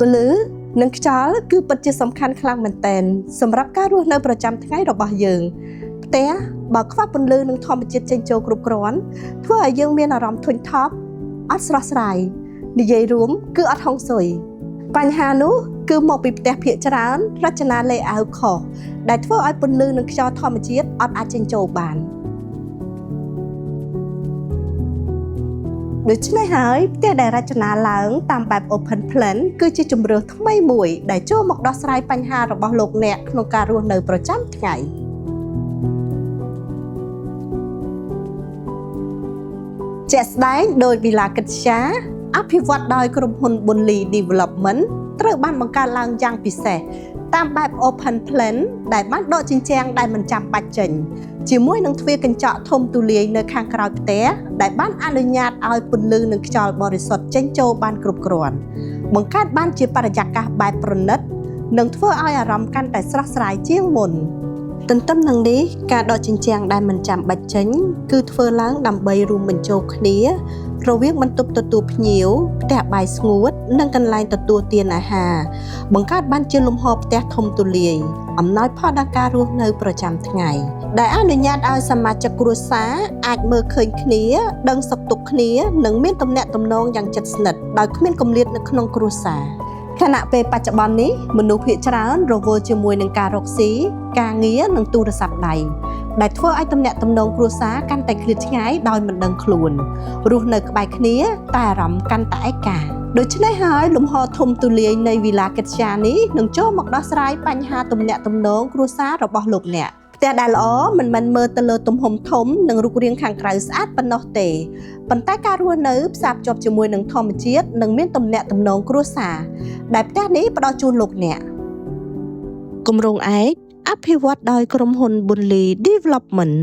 ពលឺនិងខ្យល់គឺពិតជាសំខាន់ខ្លាំងមែនទែនសម្រាប់ការរស់នៅប្រចាំថ្ងៃរបស់យើងផ្ទះបើខ្វះពន្លឺនិងធម្មជាតិចេញចូលគ្រប់គ្រាន់ធ្វើឲ្យយើងមានអារម្មណ៍ធុញថប់អត់ស្រស់ស្រាយនិយាយរួមគឺអត់ហុងស៊ុយបញ្ហានោះគឺមកពីផ្ទះភាគច្រើនរចនា layout ខុសដែលធ្វើឲ្យពន្លឺនិងខ្យល់ធម្មជាតិអត់អាចចេញចូលបានដូច្នេះហើយផ្ទះដែលរចនាឡើងតាមបែប open plan គឺជាជម្រើសថ្មីមួយដែលចូលមកដោះស្រាយបញ្ហារបស់លោកអ្នកក្នុងការរស់នៅប្រចាំថ្ងៃជាក់ស្ដែងដោយ Villa Ketcha អភិវឌ្ឍដោយក្រុមហ៊ុន Bunli Development ត្រូវបានបង្កើតឡើងយ៉ាងពិសេសតាមបែប open plan ដែលបានដកជញ្ជាំងដែលមិនចាំបាច់ចេញជាមួយនឹងទ្វារកញ្ចក់ធំទូលាយនៅខាងក្រោយផ្ទះដែលបានអនុញ្ញាតឲ្យពន្លឺនិងខ្យល់បរិសុទ្ធចេញចូលបានគ្រប់គ្រាន់បង្កើតបានជាបរិយាកាសបែបប្រណិតនិងធ្វើឲ្យអារម្មណ៍កាន់តែស្រស់ស្រាយជាងមុនទន្ទឹមនឹងនេះការដកជញ្ជាំងដែលមិនចាំបាច់ចេញគឺធ្វើឡើងដើម្បីរួមបញ្ចូលគ្នារវាងបន្ទប់ទទួលភ្ញៀវផ្ទះបាយស្ងួតនិងកន្លែងទទួលទានអាហារបង្កើតបានជាលំហផ្ទះធំទូលាយអំណោយផលដល់ការរស់នៅប្រចាំថ្ងៃដែលអនុញ្ញាតឲ្យសមាជិកគ្រួសារអាចមើលឃើញគ្នាដឹងសុខទុក្ខគ្នានិងមានទំនាក់ទំនងយ៉ាងជិតស្និទ្ធដោយគ្មានគម្លាតនៅក្នុងគ្រួសារខណៈពេលបច្ចុប្បន្ននេះមនុស្សភាគច្រើនរវល់ជាមួយនឹងការរកស៊ីការងារនិងទូរស័ព្ទដៃដែលធ្វើឲ្យទំនាក់ទំនងគ្រួសារកាន់តែឃ្លាតឆ្ងាយដោយមិនដឹងខ្លួនរស់នៅក្បែរគ្នាតែអារម្មណ៍កាន់តែឯកាដូច្នេះហើយលំហធំទូលាយនៃ Villa Ketcha នេះនឹងចូលមកដោះស្រាយបញ្ហាទំនាក់ទំនងគ្រួសាររបស់លោកអ្នកផ្ទះដែលល្អមិនមែនមើលទៅលើទំហំធំនិងរូបរាងខាងក្រៅស្អាតប៉ុណ្ណោះទេប៉ុន្តែការរស់នៅផ្សារភ្ជាប់ជាមួយនឹងធម្មជាតិនិងមានទំនាក់ទំនងគ្រួសារដែលផ្ទះនេះផ្ដល់ជូនលោកអ្នកគម្រោងឯកអភិវឌ្ឍដោយក្រុមហ៊ុន Bunli Development